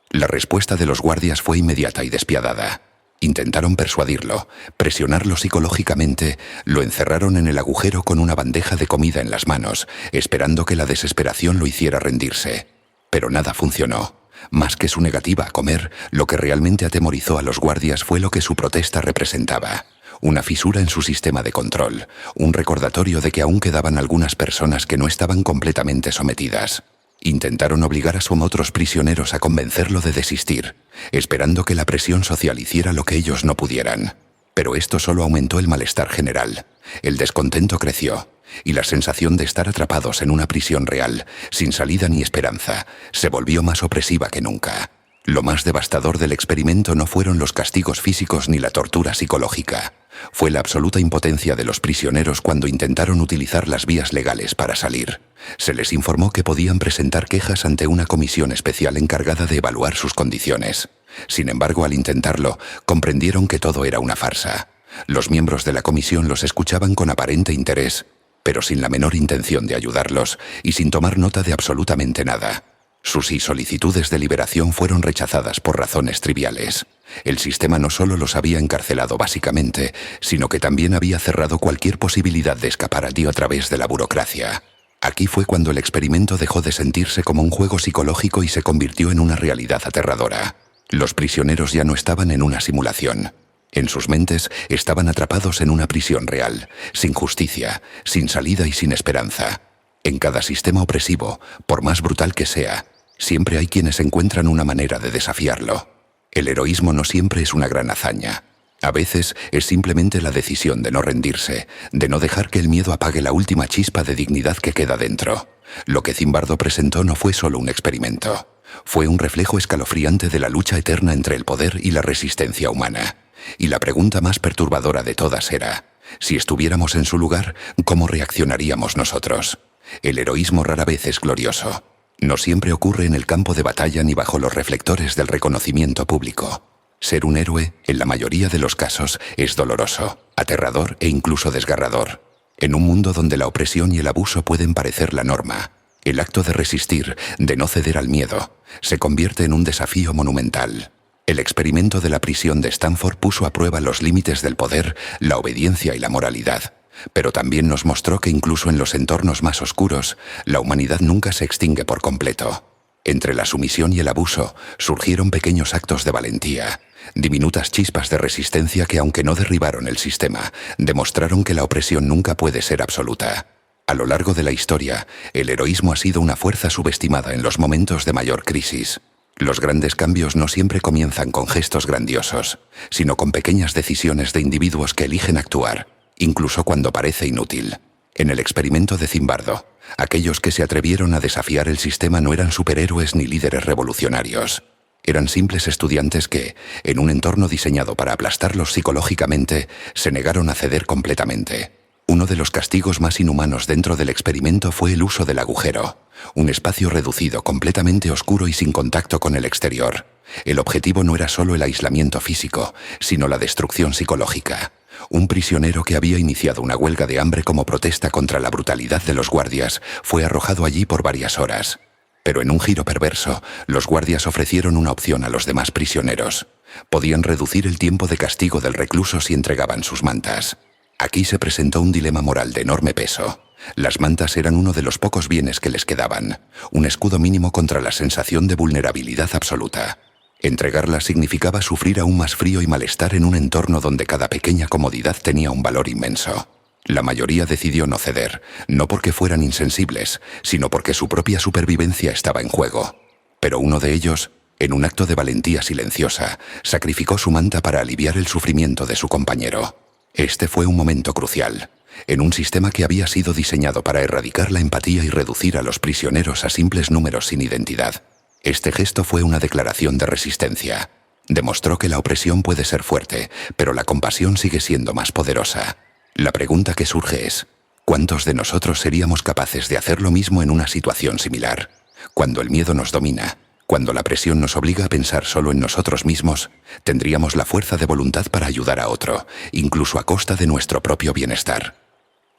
La respuesta de los guardias fue inmediata y despiadada. Intentaron persuadirlo, presionarlo psicológicamente, lo encerraron en el agujero con una bandeja de comida en las manos, esperando que la desesperación lo hiciera rendirse. Pero nada funcionó. Más que su negativa a comer, lo que realmente atemorizó a los guardias fue lo que su protesta representaba: una fisura en su sistema de control, un recordatorio de que aún quedaban algunas personas que no estaban completamente sometidas. Intentaron obligar a otros prisioneros a convencerlo de desistir, esperando que la presión social hiciera lo que ellos no pudieran. Pero esto solo aumentó el malestar general. El descontento creció, y la sensación de estar atrapados en una prisión real, sin salida ni esperanza, se volvió más opresiva que nunca. Lo más devastador del experimento no fueron los castigos físicos ni la tortura psicológica. Fue la absoluta impotencia de los prisioneros cuando intentaron utilizar las vías legales para salir. Se les informó que podían presentar quejas ante una comisión especial encargada de evaluar sus condiciones. Sin embargo, al intentarlo, comprendieron que todo era una farsa. Los miembros de la comisión los escuchaban con aparente interés, pero sin la menor intención de ayudarlos y sin tomar nota de absolutamente nada. Sus solicitudes de liberación fueron rechazadas por razones triviales. El sistema no solo los había encarcelado básicamente, sino que también había cerrado cualquier posibilidad de escapar allí a través de la burocracia. Aquí fue cuando el experimento dejó de sentirse como un juego psicológico y se convirtió en una realidad aterradora. Los prisioneros ya no estaban en una simulación. En sus mentes estaban atrapados en una prisión real, sin justicia, sin salida y sin esperanza. En cada sistema opresivo, por más brutal que sea, siempre hay quienes encuentran una manera de desafiarlo. El heroísmo no siempre es una gran hazaña. A veces es simplemente la decisión de no rendirse, de no dejar que el miedo apague la última chispa de dignidad que queda dentro. Lo que Zimbardo presentó no fue solo un experimento. Fue un reflejo escalofriante de la lucha eterna entre el poder y la resistencia humana. Y la pregunta más perturbadora de todas era, si estuviéramos en su lugar, ¿cómo reaccionaríamos nosotros? El heroísmo rara vez es glorioso. No siempre ocurre en el campo de batalla ni bajo los reflectores del reconocimiento público. Ser un héroe, en la mayoría de los casos, es doloroso, aterrador e incluso desgarrador. En un mundo donde la opresión y el abuso pueden parecer la norma, el acto de resistir, de no ceder al miedo, se convierte en un desafío monumental. El experimento de la prisión de Stanford puso a prueba los límites del poder, la obediencia y la moralidad. Pero también nos mostró que incluso en los entornos más oscuros, la humanidad nunca se extingue por completo. Entre la sumisión y el abuso surgieron pequeños actos de valentía, diminutas chispas de resistencia que, aunque no derribaron el sistema, demostraron que la opresión nunca puede ser absoluta. A lo largo de la historia, el heroísmo ha sido una fuerza subestimada en los momentos de mayor crisis. Los grandes cambios no siempre comienzan con gestos grandiosos, sino con pequeñas decisiones de individuos que eligen actuar, incluso cuando parece inútil. En el experimento de Zimbardo, aquellos que se atrevieron a desafiar el sistema no eran superhéroes ni líderes revolucionarios. Eran simples estudiantes que, en un entorno diseñado para aplastarlos psicológicamente, se negaron a ceder completamente. Uno de los castigos más inhumanos dentro del experimento fue el uso del agujero, un espacio reducido, completamente oscuro y sin contacto con el exterior. El objetivo no era solo el aislamiento físico, sino la destrucción psicológica. Un prisionero que había iniciado una huelga de hambre como protesta contra la brutalidad de los guardias fue arrojado allí por varias horas. Pero en un giro perverso, los guardias ofrecieron una opción a los demás prisioneros. Podían reducir el tiempo de castigo del recluso si entregaban sus mantas. Aquí se presentó un dilema moral de enorme peso. Las mantas eran uno de los pocos bienes que les quedaban, un escudo mínimo contra la sensación de vulnerabilidad absoluta. Entregarlas significaba sufrir aún más frío y malestar en un entorno donde cada pequeña comodidad tenía un valor inmenso. La mayoría decidió no ceder, no porque fueran insensibles, sino porque su propia supervivencia estaba en juego. Pero uno de ellos, en un acto de valentía silenciosa, sacrificó su manta para aliviar el sufrimiento de su compañero. Este fue un momento crucial. En un sistema que había sido diseñado para erradicar la empatía y reducir a los prisioneros a simples números sin identidad. Este gesto fue una declaración de resistencia. Demostró que la opresión puede ser fuerte, pero la compasión sigue siendo más poderosa. La pregunta que surge es, ¿cuántos de nosotros seríamos capaces de hacer lo mismo en una situación similar? Cuando el miedo nos domina, cuando la presión nos obliga a pensar solo en nosotros mismos, tendríamos la fuerza de voluntad para ayudar a otro, incluso a costa de nuestro propio bienestar.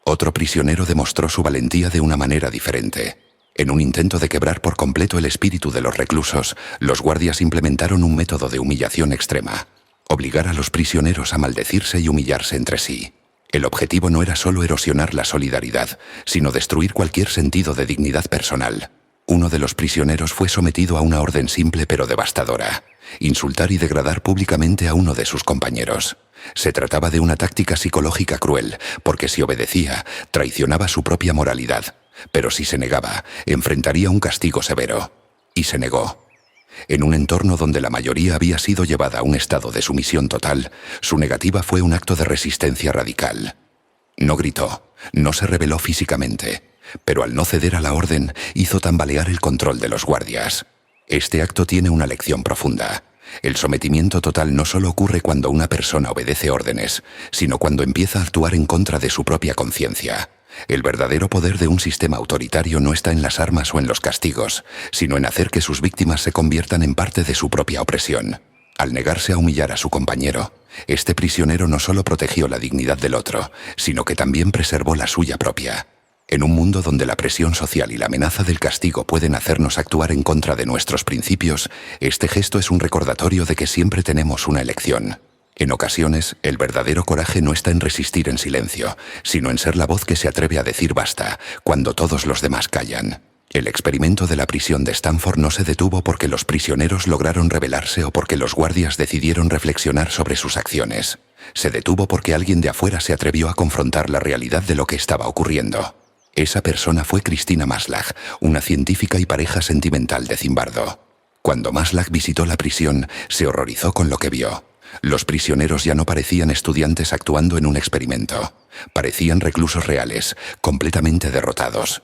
Otro prisionero demostró su valentía de una manera diferente. En un intento de quebrar por completo el espíritu de los reclusos, los guardias implementaron un método de humillación extrema: obligar a los prisioneros a maldecirse y humillarse entre sí. El objetivo no era solo erosionar la solidaridad, sino destruir cualquier sentido de dignidad personal. Uno de los prisioneros fue sometido a una orden simple pero devastadora: insultar y degradar públicamente a uno de sus compañeros. Se trataba de una táctica psicológica cruel, porque si obedecía, traicionaba su propia moralidad, pero si se negaba, enfrentaría un castigo severo. Y se negó. En un entorno donde la mayoría había sido llevada a un estado de sumisión total, su negativa fue un acto de resistencia radical. No gritó, no se rebeló físicamente, pero al no ceder a la orden, hizo tambalear el control de los guardias. Este acto tiene una lección profunda. El sometimiento total no solo ocurre cuando una persona obedece órdenes, sino cuando empieza a actuar en contra de su propia conciencia. El verdadero poder de un sistema autoritario no está en las armas o en los castigos, sino en hacer que sus víctimas se conviertan en parte de su propia opresión. Al negarse a humillar a su compañero, este prisionero no solo protegió la dignidad del otro, sino que también preservó la suya propia. En un mundo donde la presión social y la amenaza del castigo pueden hacernos actuar en contra de nuestros principios, este gesto es un recordatorio de que siempre tenemos una elección. En ocasiones, el verdadero coraje no está en resistir en silencio, sino en ser la voz que se atreve a decir basta, cuando todos los demás callan. El experimento de la prisión de Stanford no se detuvo porque los prisioneros lograron rebelarse o porque los guardias decidieron reflexionar sobre sus acciones. Se detuvo porque alguien de afuera se atrevió a confrontar la realidad de lo que estaba ocurriendo. Esa persona fue Christina Maslach, una científica y pareja sentimental de Zimbardo. Cuando Maslach visitó la prisión, se horrorizó con lo que vio. Los prisioneros ya no parecían estudiantes actuando en un experimento. Parecían reclusos reales, completamente derrotados.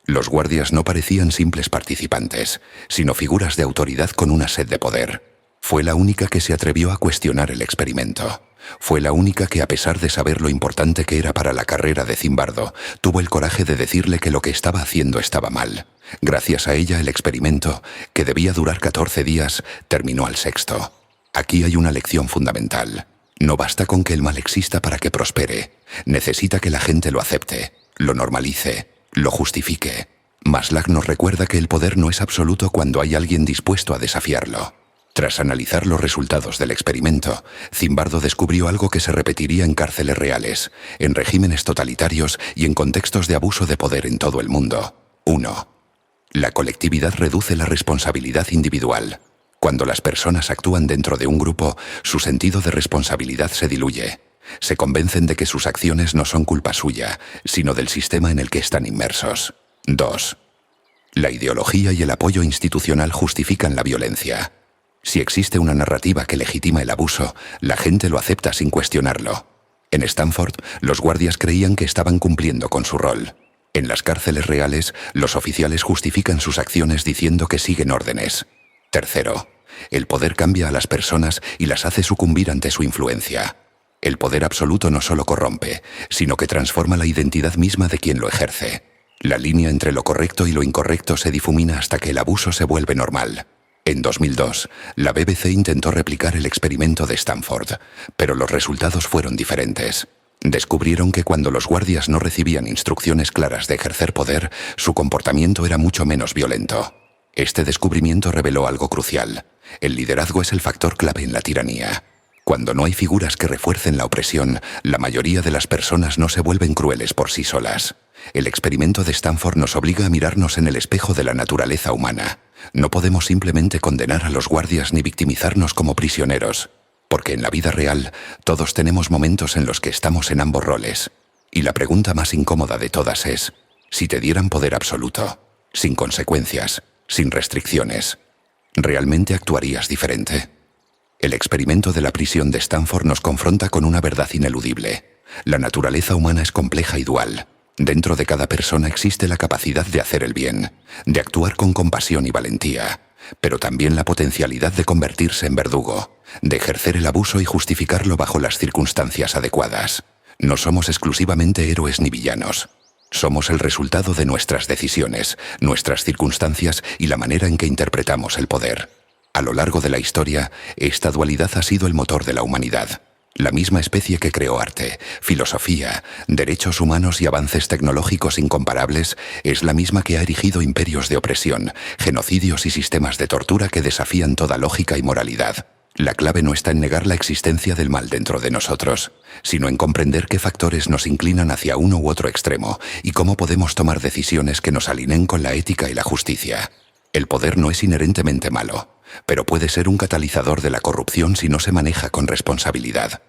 Los guardias no parecían simples participantes, sino figuras de autoridad con una sed de poder. Fue la única que se atrevió a cuestionar el experimento. Fue la única que, a pesar de saber lo importante que era para la carrera de Zimbardo, tuvo el coraje de decirle que lo que estaba haciendo estaba mal. Gracias a ella, el experimento, que debía durar 14 días, terminó al 6º. Aquí hay una lección fundamental. No basta con que el mal exista para que prospere. Necesita que la gente lo acepte, lo normalice, lo justifique. Maslach nos recuerda que el poder no es absoluto cuando hay alguien dispuesto a desafiarlo. Tras analizar los resultados del experimento, Zimbardo descubrió algo que se repetiría en cárceles reales, en regímenes totalitarios y en contextos de abuso de poder en todo el mundo. 1. La colectividad reduce la responsabilidad individual. Cuando las personas actúan dentro de un grupo, su sentido de responsabilidad se diluye. Se convencen de que sus acciones no son culpa suya, sino del sistema en el que están inmersos. 2. La ideología y el apoyo institucional justifican la violencia. Si existe una narrativa que legitima el abuso, la gente lo acepta sin cuestionarlo. En Stanford, los guardias creían que estaban cumpliendo con su rol. En las cárceles reales, los oficiales justifican sus acciones diciendo que siguen órdenes. 3. El poder cambia a las personas y las hace sucumbir ante su influencia. El poder absoluto no solo corrompe, sino que transforma la identidad misma de quien lo ejerce. La línea entre lo correcto y lo incorrecto se difumina hasta que el abuso se vuelve normal. En 2002, la BBC intentó replicar el experimento de Stanford, pero los resultados fueron diferentes. Descubrieron que cuando los guardias no recibían instrucciones claras de ejercer poder, su comportamiento era mucho menos violento. Este descubrimiento reveló algo crucial. El liderazgo es el factor clave en la tiranía. Cuando no hay figuras que refuercen la opresión, la mayoría de las personas no se vuelven crueles por sí solas. El experimento de Stanford nos obliga a mirarnos en el espejo de la naturaleza humana. No podemos simplemente condenar a los guardias ni victimizarnos como prisioneros, porque en la vida real todos tenemos momentos en los que estamos en ambos roles. Y la pregunta más incómoda de todas es, si te dieran poder absoluto, sin consecuencias, sin restricciones, ¿realmente actuarías diferente? El experimento de la prisión de Stanford nos confronta con una verdad ineludible. La naturaleza humana es compleja y dual. Dentro de cada persona existe la capacidad de hacer el bien, de actuar con compasión y valentía, pero también la potencialidad de convertirse en verdugo, de ejercer el abuso y justificarlo bajo las circunstancias adecuadas. No somos exclusivamente héroes ni villanos. Somos el resultado de nuestras decisiones, nuestras circunstancias y la manera en que interpretamos el poder. A lo largo de la historia, esta dualidad ha sido el motor de la humanidad. La misma especie que creó arte, filosofía, derechos humanos y avances tecnológicos incomparables es la misma que ha erigido imperios de opresión, genocidios y sistemas de tortura que desafían toda lógica y moralidad. La clave no está en negar la existencia del mal dentro de nosotros, sino en comprender qué factores nos inclinan hacia uno u otro extremo y cómo podemos tomar decisiones que nos alineen con la ética y la justicia. El poder no es inherentemente malo, pero puede ser un catalizador de la corrupción si no se maneja con responsabilidad.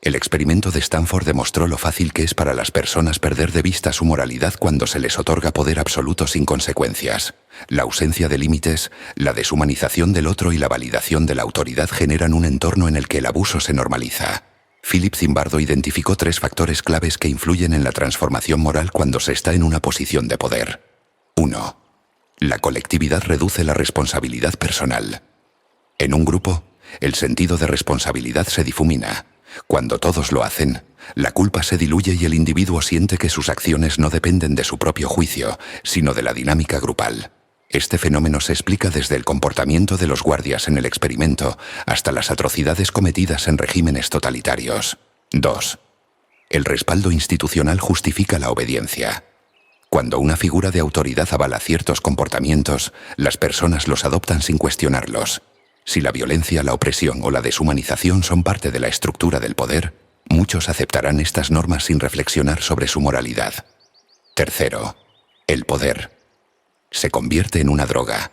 El experimento de Stanford demostró lo fácil que es para las personas perder de vista su moralidad cuando se les otorga poder absoluto sin consecuencias. La ausencia de límites, la deshumanización del otro y la validación de la autoridad generan un entorno en el que el abuso se normaliza. Philip Zimbardo identificó 3 factores claves que influyen en la transformación moral cuando se está en una posición de poder. 1. La colectividad reduce la responsabilidad personal. En un grupo, el sentido de responsabilidad se difumina. Cuando todos lo hacen, la culpa se diluye y el individuo siente que sus acciones no dependen de su propio juicio, sino de la dinámica grupal. Este fenómeno se explica desde el comportamiento de los guardias en el experimento hasta las atrocidades cometidas en regímenes totalitarios. 2. El respaldo institucional justifica la obediencia. Cuando una figura de autoridad avala ciertos comportamientos, las personas los adoptan sin cuestionarlos. Si la violencia, la opresión o la deshumanización son parte de la estructura del poder, muchos aceptarán estas normas sin reflexionar sobre su moralidad. 3. El poder se convierte en una droga.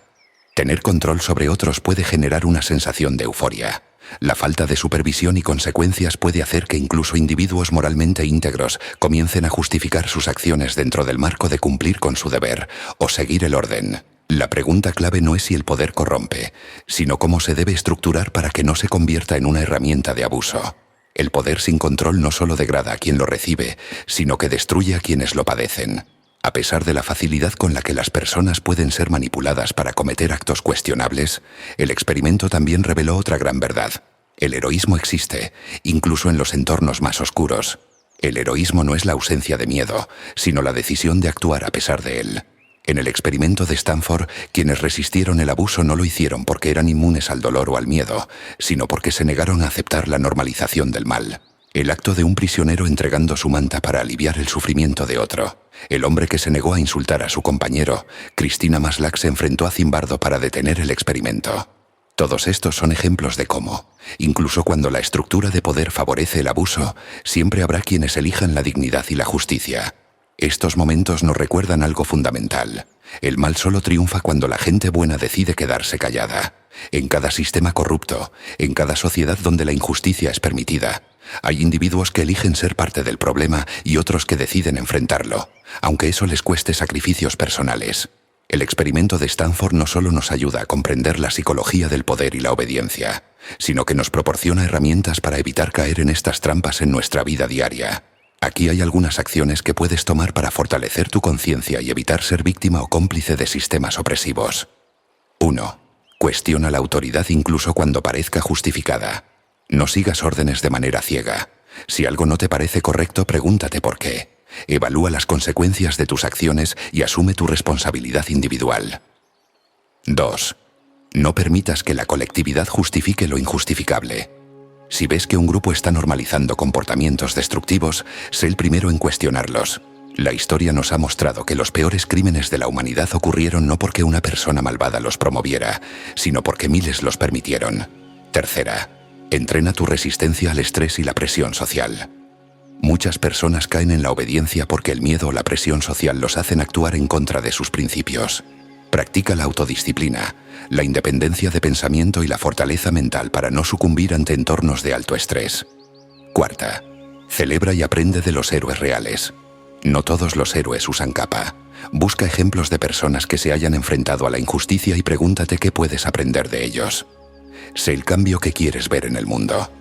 Tener control sobre otros puede generar una sensación de euforia. La falta de supervisión y consecuencias puede hacer que incluso individuos moralmente íntegros comiencen a justificar sus acciones dentro del marco de cumplir con su deber o seguir el orden. La pregunta clave no es si el poder corrompe, sino cómo se debe estructurar para que no se convierta en una herramienta de abuso. El poder sin control no solo degrada a quien lo recibe, sino que destruye a quienes lo padecen. A pesar de la facilidad con la que las personas pueden ser manipuladas para cometer actos cuestionables, el experimento también reveló otra gran verdad. El heroísmo existe, incluso en los entornos más oscuros. El heroísmo no es la ausencia de miedo, sino la decisión de actuar a pesar de él. En el experimento de Stanford, quienes resistieron el abuso no lo hicieron porque eran inmunes al dolor o al miedo, sino porque se negaron a aceptar la normalización del mal. El acto de un prisionero entregando su manta para aliviar el sufrimiento de otro. El hombre que se negó a insultar a su compañero. Christina Maslach se enfrentó a Zimbardo para detener el experimento. Todos estos son ejemplos de cómo, incluso cuando la estructura de poder favorece el abuso, siempre habrá quienes elijan la dignidad y la justicia. Estos momentos nos recuerdan algo fundamental. El mal solo triunfa cuando la gente buena decide quedarse callada. En cada sistema corrupto, en cada sociedad donde la injusticia es permitida, hay individuos que eligen ser parte del problema y otros que deciden enfrentarlo, aunque eso les cueste sacrificios personales. El experimento de Stanford no solo nos ayuda a comprender la psicología del poder y la obediencia, sino que nos proporciona herramientas para evitar caer en estas trampas en nuestra vida diaria. Aquí hay algunas acciones que puedes tomar para fortalecer tu conciencia y evitar ser víctima o cómplice de sistemas opresivos. 1. Cuestiona la autoridad incluso cuando parezca justificada. No sigas órdenes de manera ciega. Si algo no te parece correcto, pregúntate por qué. Evalúa las consecuencias de tus acciones y asume tu responsabilidad individual. 2. No permitas que la colectividad justifique lo injustificable. Si ves que un grupo está normalizando comportamientos destructivos, sé el primero en cuestionarlos. La historia nos ha mostrado que los peores crímenes de la humanidad ocurrieron no porque una persona malvada los promoviera, sino porque miles los permitieron. 3. Entrena tu resistencia al estrés y la presión social. Muchas personas caen en la obediencia porque el miedo o la presión social los hacen actuar en contra de sus principios. Practica la autodisciplina, la independencia de pensamiento y la fortaleza mental para no sucumbir ante entornos de alto estrés. 4. Celebra y aprende de los héroes reales. No todos los héroes usan capa. Busca ejemplos de personas que se hayan enfrentado a la injusticia y pregúntate qué puedes aprender de ellos. Sé el cambio que quieres ver en el mundo.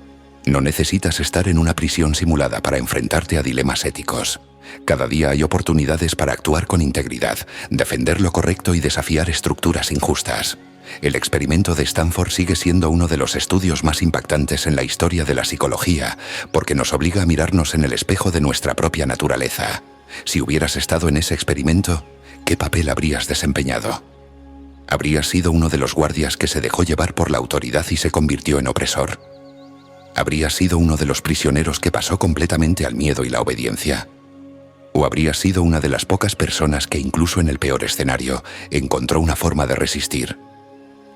No necesitas estar en una prisión simulada para enfrentarte a dilemas éticos. Cada día hay oportunidades para actuar con integridad, defender lo correcto y desafiar estructuras injustas. El experimento de Stanford sigue siendo uno de los estudios más impactantes en la historia de la psicología, porque nos obliga a mirarnos en el espejo de nuestra propia naturaleza. Si hubieras estado en ese experimento, ¿qué papel habrías desempeñado? ¿Habrías sido uno de los guardias que se dejó llevar por la autoridad y se convirtió en opresor? ¿Habrías sido uno de los prisioneros que pasó completamente al miedo y la obediencia? ¿O habrías sido una de las pocas personas que incluso en el peor escenario encontró una forma de resistir?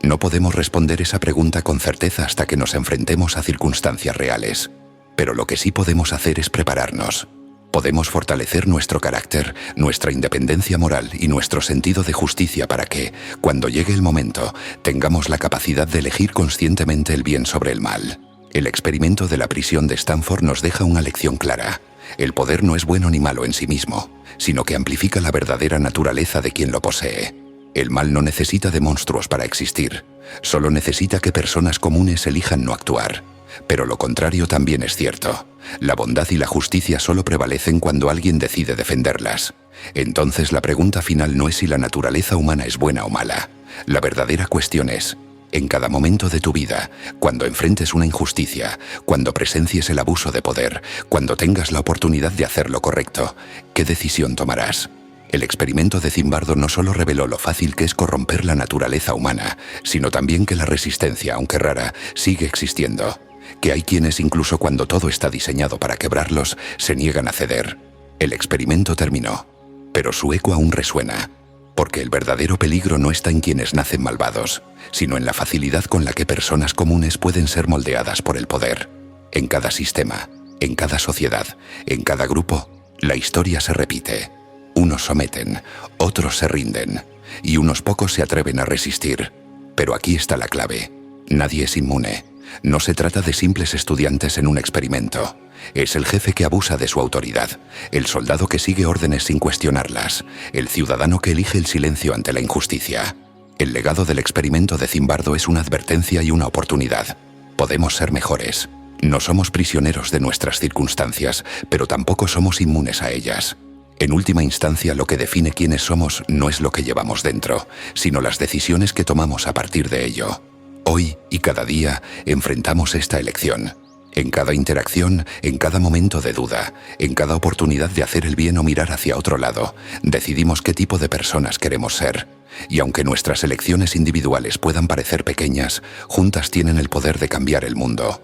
No podemos responder esa pregunta con certeza hasta que nos enfrentemos a circunstancias reales, pero lo que sí podemos hacer es prepararnos. Podemos fortalecer nuestro carácter, nuestra independencia moral y nuestro sentido de justicia para que, cuando llegue el momento, tengamos la capacidad de elegir conscientemente el bien sobre el mal. El experimento de la prisión de Stanford nos deja una lección clara. El poder no es bueno ni malo en sí mismo, sino que amplifica la verdadera naturaleza de quien lo posee. El mal no necesita de monstruos para existir, solo necesita que personas comunes elijan no actuar. Pero lo contrario también es cierto. La bondad y la justicia solo prevalecen cuando alguien decide defenderlas. Entonces la pregunta final no es si la naturaleza humana es buena o mala. La verdadera cuestión es, En cada momento de tu vida, cuando enfrentes una injusticia, cuando presencies el abuso de poder, cuando tengas la oportunidad de hacer lo correcto, ¿qué decisión tomarás? El experimento de Zimbardo no solo reveló lo fácil que es corromper la naturaleza humana, sino también que la resistencia, aunque rara, sigue existiendo. Que hay quienes, incluso cuando todo está diseñado para quebrarlos, se niegan a ceder. El experimento terminó, pero su eco aún resuena. Porque el verdadero peligro no está en quienes nacen malvados, sino en la facilidad con la que personas comunes pueden ser moldeadas por el poder. En cada sistema, en cada sociedad, en cada grupo, la historia se repite. Unos someten, otros se rinden, y unos pocos se atreven a resistir. Pero aquí está la clave. Nadie es inmune. No se trata de simples estudiantes en un experimento. Es el jefe que abusa de su autoridad, el soldado que sigue órdenes sin cuestionarlas, el ciudadano que elige el silencio ante la injusticia. El legado del experimento de Zimbardo es una advertencia y una oportunidad. Podemos ser mejores. No somos prisioneros de nuestras circunstancias, pero tampoco somos inmunes a ellas. En última instancia, lo que define quiénes somos no es lo que llevamos dentro, sino las decisiones que tomamos a partir de ello. Hoy y cada día enfrentamos esta elección. En cada interacción, en cada momento de duda, en cada oportunidad de hacer el bien o mirar hacia otro lado, decidimos qué tipo de personas queremos ser. Y aunque nuestras elecciones individuales puedan parecer pequeñas, juntas tienen el poder de cambiar el mundo.